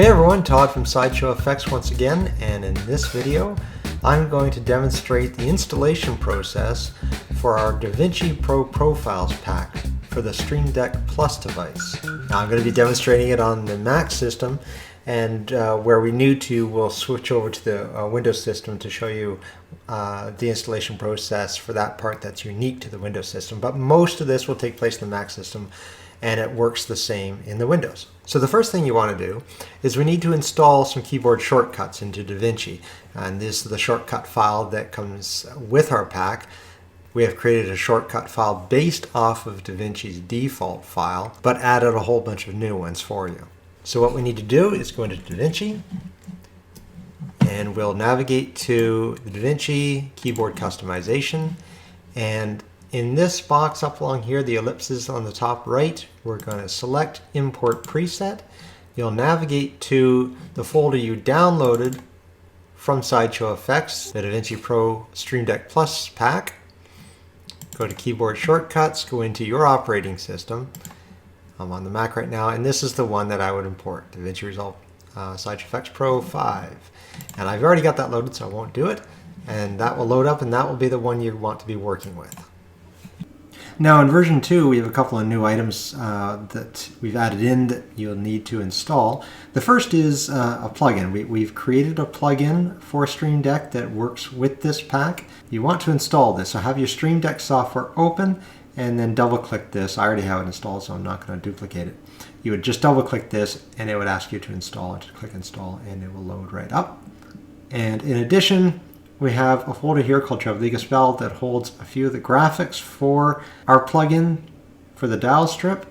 Hey everyone, Todd from Sideshow Effects once again, and in this video I'm going to demonstrate the installation process for our Davinci Pro Profiles pack for the Stream Deck Plus device. Now I'm going to be demonstrating it on the Mac system, and where we need to, we'll switch over to the Windows system to show you the installation process for that part that's unique to the Windows system. But most of this will take place in the Mac system, and it works the same in the Windows. So the first thing you want to do is we need to install some keyboard shortcuts into Davinci, and this is the shortcut file that comes with our pack. We have created a shortcut file based off of Davinci's default file, but added a whole bunch of new ones for you. So what we need to do is go into Davinci, and we'll navigate to the Davinci keyboard customization, and in this box up along here, the ellipses on the top right, we're going to select Import Preset. You'll navigate to the folder you downloaded from Sideshow Effects, the Davinci Pro Stream Deck Plus pack. Go to Keyboard Shortcuts, go into your operating system. I'm on the Mac right now, and this is the one that I would import, Davinci Resolve Sideshow Effects Pro 5. And I've already got that loaded, so I won't do it. And that will load up, and that will be the one you want to be working with. Now in version 2 we have a couple of new items that we've added in that you'll need to install. The first is a plugin. We've created a plugin for Stream Deck that works with this pack. You want to install this, so have your Stream Deck software open and then double click this. I already have it installed, so I'm not going to duplicate it. You would just double click this and it would ask you to install it. Just click install and it will load right up. And in addition, we have a folder here called Traveliga Spell that holds a few of the graphics for our plugin for the dial strip.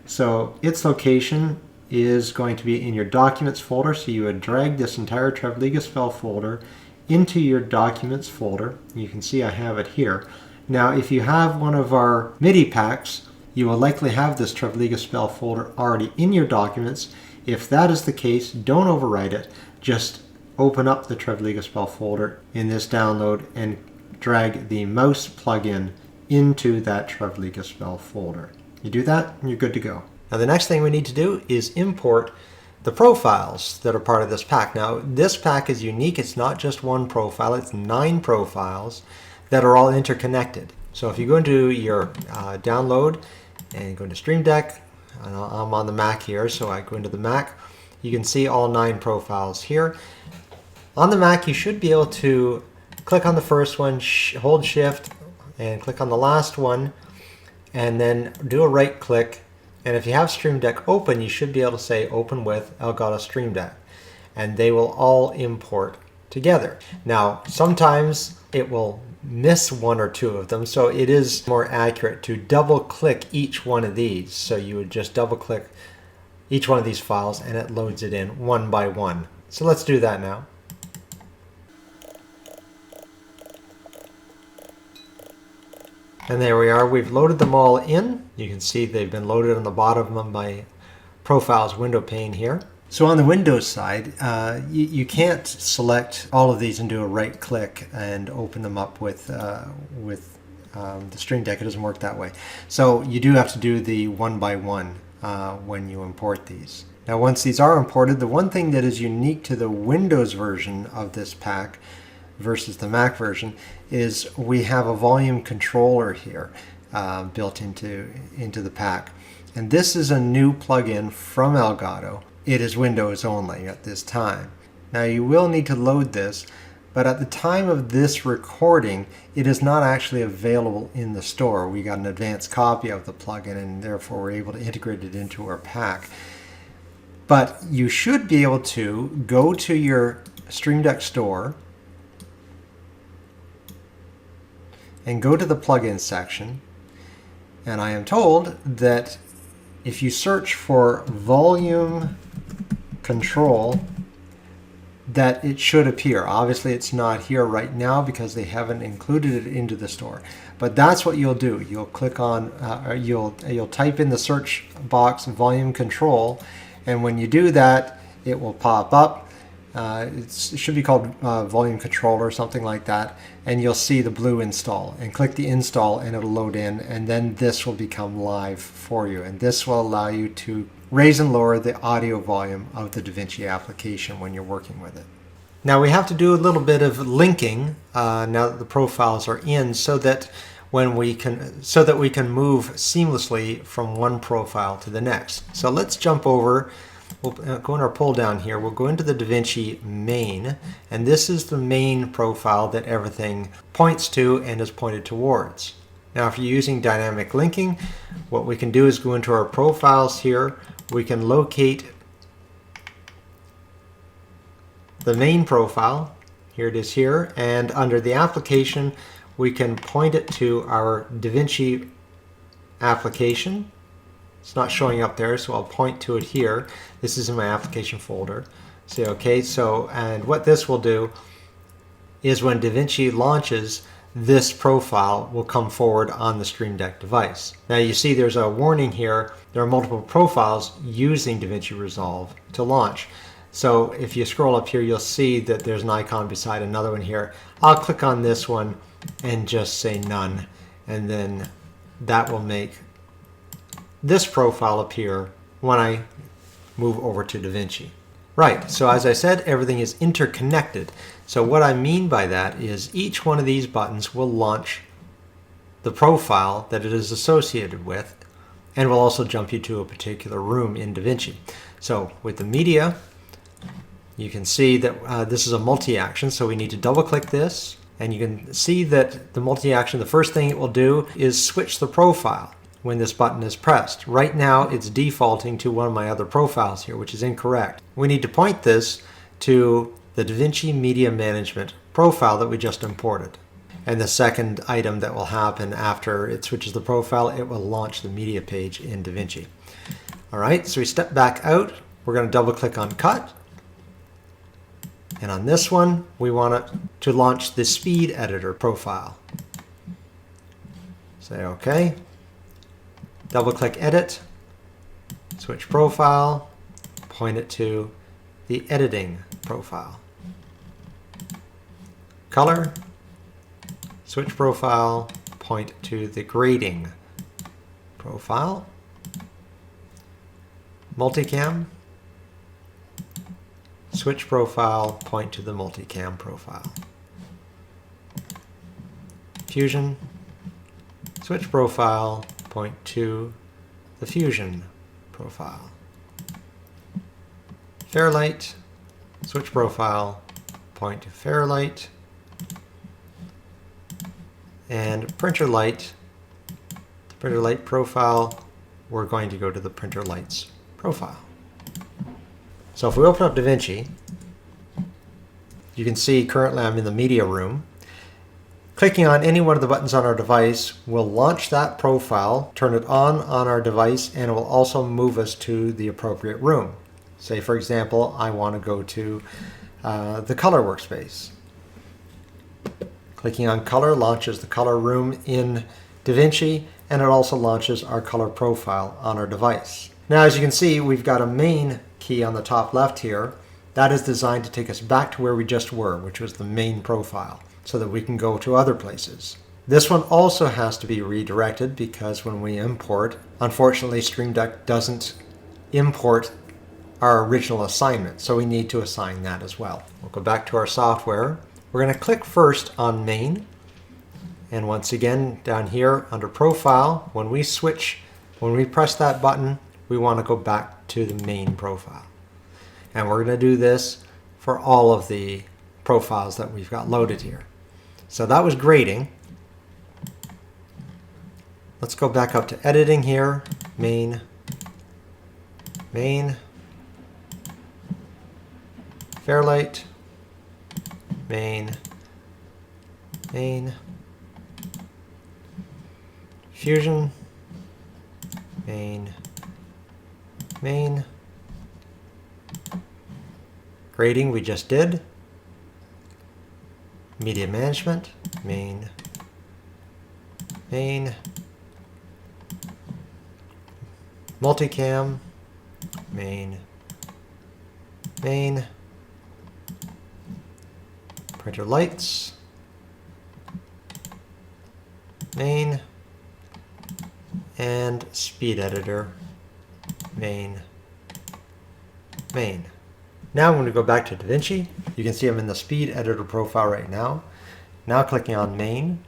So its location is going to be in your Documents folder. So you would drag this entire Traveliga Spell folder into your Documents folder. You can see I have it here. Now if you have one of our MIDI packs, you will likely have this Traveliga Spell folder already in your Documents. If that is the case, don't overwrite it. Just open up the Traveliga Spell folder in this download and drag the mouse plugin into that Traveliga Spell folder. You do that and you're good to go. Now the next thing we need to do is import the profiles that are part of this pack. Now this pack is unique. It's not just one profile, it's 9 profiles that are all interconnected. So if you go into your download and go into Stream Deck, and I'm on the Mac here, so I go into the Mac, you can see all 9 profiles here. On the Mac, you should be able to click on the first one, hold Shift, and click on the last one, and then do a right click. And if you have Stream Deck open, you should be able to say Open with Elgato Stream Deck, and they will all import together. Now, sometimes it will miss one or two of them, so it is more accurate to double click each one of these. So you would just double click each one of these files, and it loads it in one by one. So let's do that now. And there we are, we've loaded them all in. You can see they've been loaded on the bottom of my profiles window pane here. So on the Windows side, you can't select all of these and do a right click and open them up with the Stream Deck. It doesn't work that way. So you do have to do the one by one when you import these. Now once these are imported, the one thing that is unique to the Windows version of this pack versus the Mac version is we have a volume controller here built into the pack. And this is a new plugin from Elgato. It is Windows only at this time. Now you will need to load this, but at the time of this recording, it is not actually available in the store. We got an advanced copy of the plugin, and therefore we're able to integrate it into our pack. But you should be able to go to your Stream Deck store and go to the plugin section, and I am told that if you search for volume control, that it should appear. Obviously it's not here right now because they haven't included it into the store, but that's what you'll do. You'll click on you'll type in the search box volume control, and when you do that it will pop up. It should be called volume control or something like that, and you'll see the blue install, and click the install and it'll load in, and then this will become live for you, and this will allow you to raise and lower the audio volume of the Davinci application when you're working with it. Now we have to do a little bit of linking now that the profiles are in, so that we can move seamlessly from one profile to the next. So let's jump over. We'll go in our pull down here. We'll go into the Davinci main, and this is the main profile that everything points to and is pointed towards. Now if you're using dynamic linking, what we can do is go into our profiles here. We can locate the main profile. Here it is here, and under the application we can point it to our Davinci application. It's not showing up there, so I'll point to it here. This is in my application folder. Say OK. So, and what this will do is when Davinci launches, this profile will come forward on the Stream Deck device. Now you see there's a warning here. There are multiple profiles using Davinci Resolve to launch. So if you scroll up here, you'll see that there's an icon beside another one here. I'll click on this one and just say none, and then that will make this profile appear when I move over to Davinci. Right, so as I said, everything is interconnected. So what I mean by that is each one of these buttons will launch the profile that it is associated with, and will also jump you to a particular room in Davinci. So with the media, you can see that this is a multi-action, so we need to double click this, and you can see that the multi-action, the first thing it will do is switch the profile when this button is pressed. Right now it's defaulting to one of my other profiles here, which is incorrect. We need to point this to the Davinci Media Management profile that we just imported. And the second item that will happen after it switches the profile, it will launch the media page in Davinci. Alright, so we step back out. We're going to double click on Cut. And on this one, we want it to launch the Speed Editor profile. Say OK. Double click Edit. Switch profile. Point it to the Editing profile. Color. Switch profile. Point to the Grading profile. Multicam. Switch profile, point to the multicam profile. Fusion, switch profile, point to the fusion profile. Fairlight, switch profile, point to Fairlight. And printer light, the printer light profile, we're going to go to the printer lights profile. So if we open up Davinci, you can see currently I'm in the media room. Clicking on any one of the buttons on our device will launch that profile, turn it on our device, and it will also move us to the appropriate room. Say, for example, I want to go to the color workspace. Clicking on color launches the color room in Davinci, and it also launches our color profile on our device. Now, as you can see, we've got a main key on the top left here. That is designed to take us back to where we just were, which was the main profile, so that we can go to other places. This one also has to be redirected because when we import, unfortunately Stream Deck doesn't import our original assignment, so we need to assign that as well. We'll go back to our software. We're going to click first on main, and once again down here under profile, when we press that button, we want to go back to the main profile. And we're going to do this for all of the profiles that we've got loaded here. So that was grading. Let's go back up to editing here. Main. Fairlight. Main. Fusion. Main. Grading we just did. Media management, main. Multicam, main. Printer lights, main. And speed editor, main. main. Now I'm going to go back to Davinci. You can see I'm in the speed editor profile right now. Now clicking on main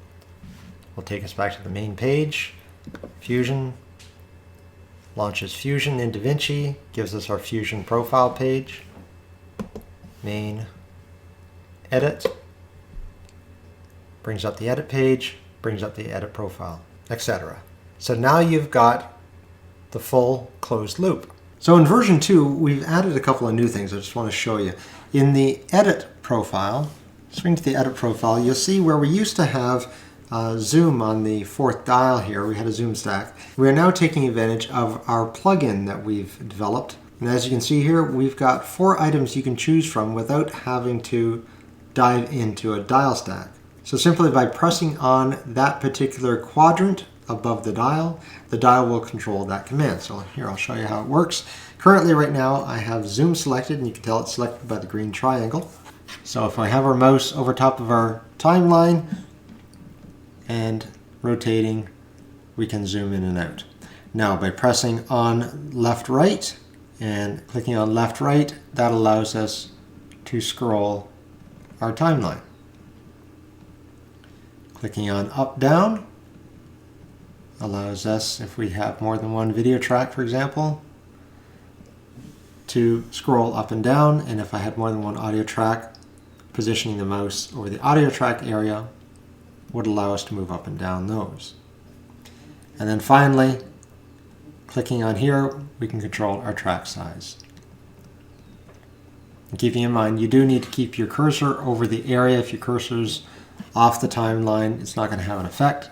will take us back to the main page. Fusion launches Fusion in Davinci, gives us our Fusion profile page. Main, edit, brings up the edit page, brings up the edit profile, etc. So now you've got the full closed loop. So in version 2, we've added a couple of new things I just want to show you. In the edit profile, swing to the edit profile, you'll see where we used to have zoom on the 4th dial here, we had a zoom stack. We are now taking advantage of our plugin that we've developed. And as you can see here, we've got 4 items you can choose from without having to dive into a dial stack. So simply by pressing on that particular quadrant above the dial will control that command. So here, I'll show you how it works. Currently right now I have zoom selected, and you can tell it's selected by the green triangle. So if I have our mouse over top of our timeline and rotating, we can zoom in and out. Now by pressing on left right and clicking on left right, that allows us to scroll our timeline. Clicking on up down allows us, if we have more than one video track for example, to scroll up and down. And if I had more than one audio track, positioning the mouse over the audio track area would allow us to move up and down those. And then finally, clicking on here, we can control our track size. And keeping in mind, you do need to keep your cursor over the area. If your cursor's off the timeline, it's not going to have an effect.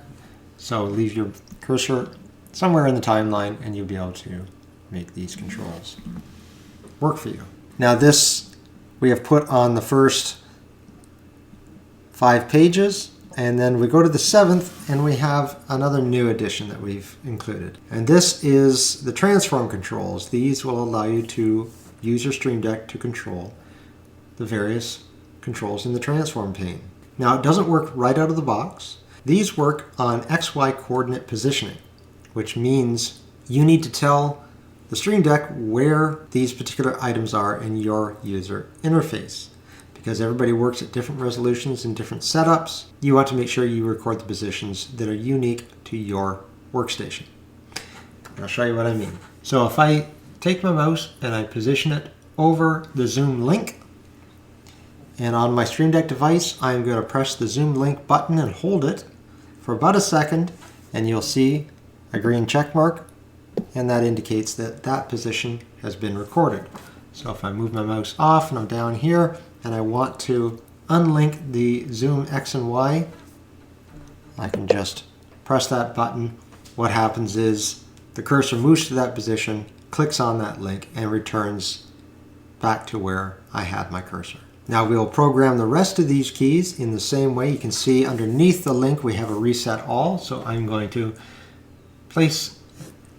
So leave your cursor somewhere in the timeline and you'll be able to make these controls work for you. Now this we have put on the first 5 pages, and then we go to the 7th and we have another new addition that we've included. And this is the transform controls. These will allow you to use your Stream Deck to control the various controls in the transform pane. Now it doesn't work right out of the box. These work on XY coordinate positioning, which means you need to tell the Stream Deck where these particular items are in your user interface. Because everybody works at different resolutions and different setups, you want to make sure you record the positions that are unique to your workstation. And I'll show you what I mean. So if I take my mouse and I position it over the zoom link, and on my Stream Deck device, I'm going to press the zoom link button and hold it for about a second, and you'll see a green check mark, and that indicates that that position has been recorded. So if I move my mouse off and I'm down here and I want to unlink the zoom X and Y, I can just press that button. What happens is the cursor moves to that position, clicks on that link, and returns back to where I had my cursor. Now we'll program the rest of these keys in the same way. You can see underneath the link we have a reset all. So I'm going to place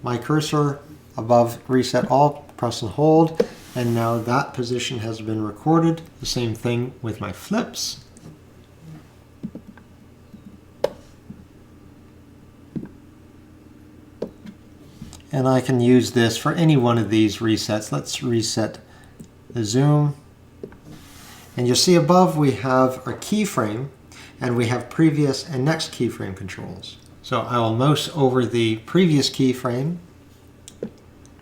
my cursor above reset all, press and hold, and now that position has been recorded. The same thing with my flips. And I can use this for any one of these resets. Let's reset the zoom. And you'll see above we have our keyframe, and we have previous and next keyframe controls. So I will mouse over the previous keyframe,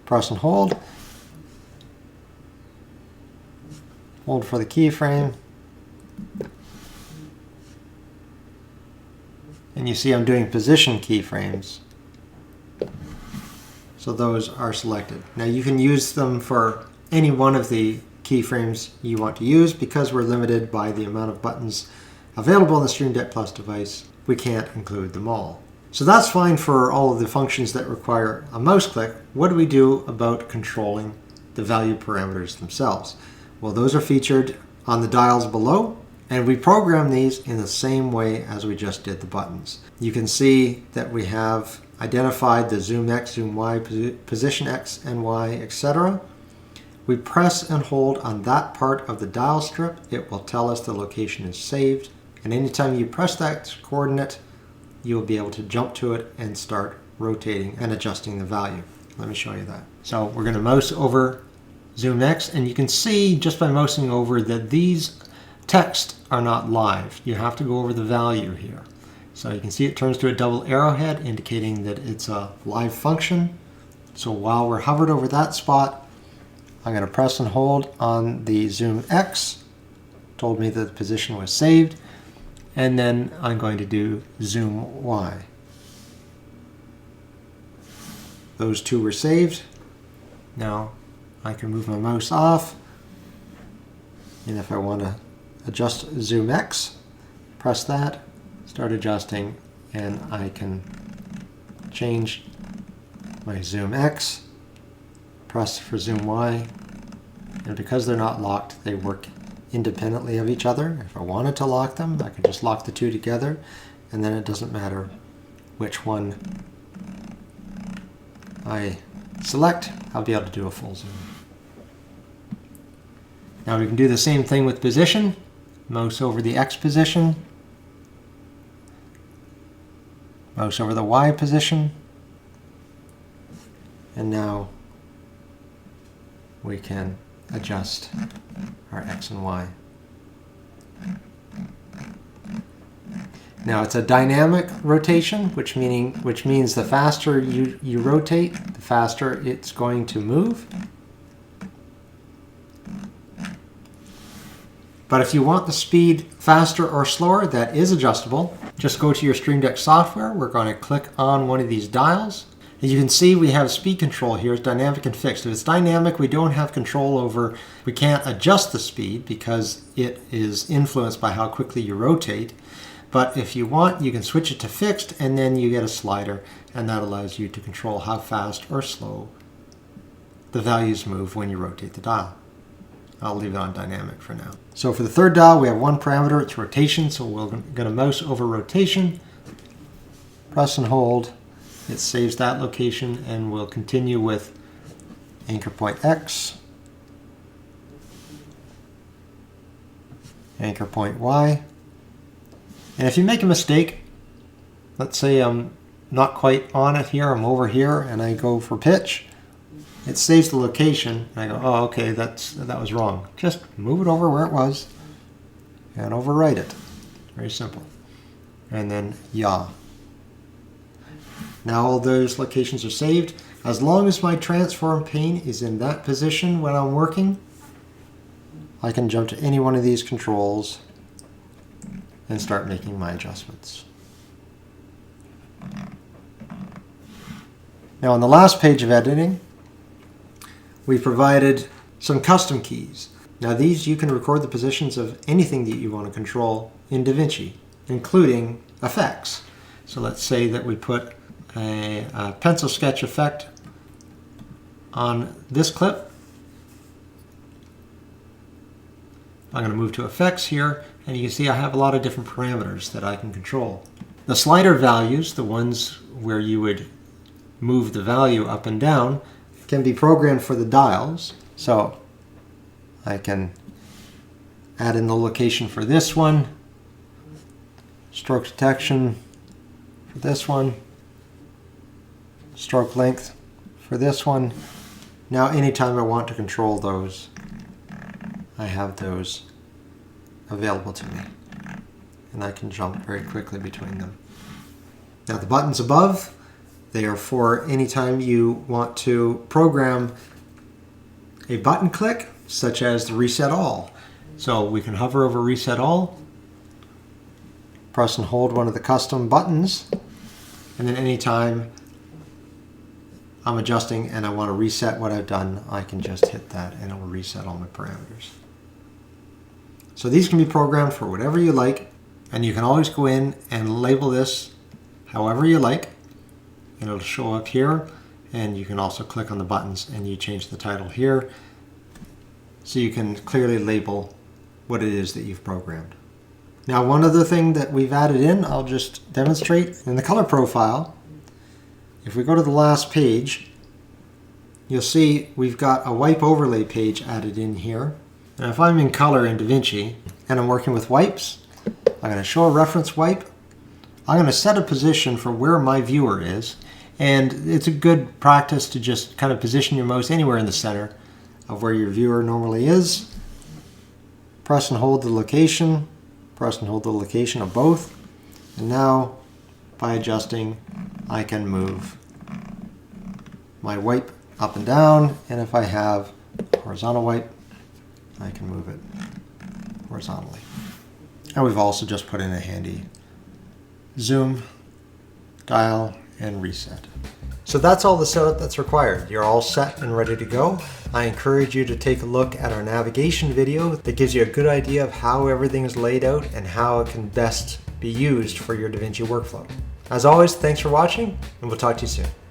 press and hold for the keyframe, and you see I'm doing position keyframes. So those are selected. Now you can use them for any one of the keyframes you want to use. Because we're limited by the amount of buttons available on the Stream Deck Plus device, we can't include them all. So that's fine for all of the functions that require a mouse click. What do we do about controlling the value parameters themselves? Well, those are featured on the dials below, and we program these in the same way as we just did the buttons. You can see that we have identified the zoom X, zoom Y, position X and Y, etc. We press and hold on that part of the dial strip. It will tell us the location is saved. And anytime you press that coordinate, you'll be able to jump to it and start rotating and adjusting the value. Let me show you that. So we're going to mouse over zoom X, and you can see just by mousing over that these text are not live. You have to go over the value here. So you can see it turns to a double arrowhead indicating that it's a live function. So while we're hovered over that spot, I'm going to press and hold on the zoom X. Told me that the position was saved. And then I'm going to do zoom Y. Those two were saved. Now I can move my mouse off. And if I want to adjust zoom X, press that, start adjusting, and I can change my zoom X, press for zoom Y, and because they're not locked, they work independently of each other. If I wanted to lock them, I could just lock the two together, and then it doesn't matter which one I select, I'll be able to do a full zoom. Now we can do the same thing with position. Mouse over the X position, mouse over the Y position, and now we can adjust our X and Y. Now it's a dynamic rotation, which means the faster you rotate, the faster it's going to move. But if you want the speed faster or slower, that is adjustable. Just go to your Stream Deck software. We're going to click on one of these dials. As you can see, we have speed control here. It's dynamic and fixed. If it's dynamic, we don't have control over, we can't adjust the speed because it is influenced by how quickly you rotate. But if you want, you can switch it to fixed, and then you get a slider, and that allows you to control how fast or slow the values move when you rotate the dial. I'll leave it on dynamic for now. So for the third dial, we have one parameter, it's rotation. So we're going to mouse over rotation, press and hold. It saves that location, and we'll continue with anchor point X, anchor point Y. And if you make a mistake, let's say I'm not quite on it here, I'm over here, and I go for pitch, it saves the location, and I go, oh, okay, that was wrong. Just move it over where it was and overwrite it. Very simple. And then yaw. Now all those locations are saved. As long as my transform pane is in that position when I'm working, I can jump to any one of these controls and start making my adjustments. Now on the last page of editing, we provided some custom keys. Now these, you can record the positions of anything that you want to control in Davinci, including effects. So let's say that we put a pencil sketch effect on this clip. I'm going to move to effects here, and you can see I have a lot of different parameters that I can control. The slider values, the ones where you would move the value up and down, can be programmed for the dials. So I can add in the location for this one, stroke detection for this one, stroke length for this one. Now anytime I want to control those, I have those available to me, and I can jump very quickly between them. Now the buttons above, they are for anytime you want to program a button click, such as the reset all. So we can hover over reset all, press and hold one of the custom buttons, and then anytime I'm adjusting and I want to reset what I've done, I can just hit that and it will reset all my parameters. So these can be programmed for whatever you like, and you can always go in and label this however you like, and it'll show up here. And you can also click on the buttons and you change the title here, so you can clearly label what it is that you've programmed. Now one other thing that we've added in, I'll just demonstrate. In the color profile, if we go to the last page, you'll see we've got a wipe overlay page added in here. And if I'm in color in Davinci and I'm working with wipes, I'm going to show a reference wipe. I'm going to set a position for where my viewer is, and it's a good practice to just kind of position your mouse anywhere in the center of where your viewer normally is. Press and hold the location. Press and hold the location of both. And now, by adjusting, I can move my wipe up and down, and if I have horizontal wipe, I can move it horizontally. And we've also just put in a handy zoom, dial, and reset. So that's all the setup that's required. You're all set and ready to go. I encourage you to take a look at our navigation video that gives you a good idea of how everything is laid out and how it can best be used for your Davinci workflow. As always, thanks for watching, and we'll talk to you soon.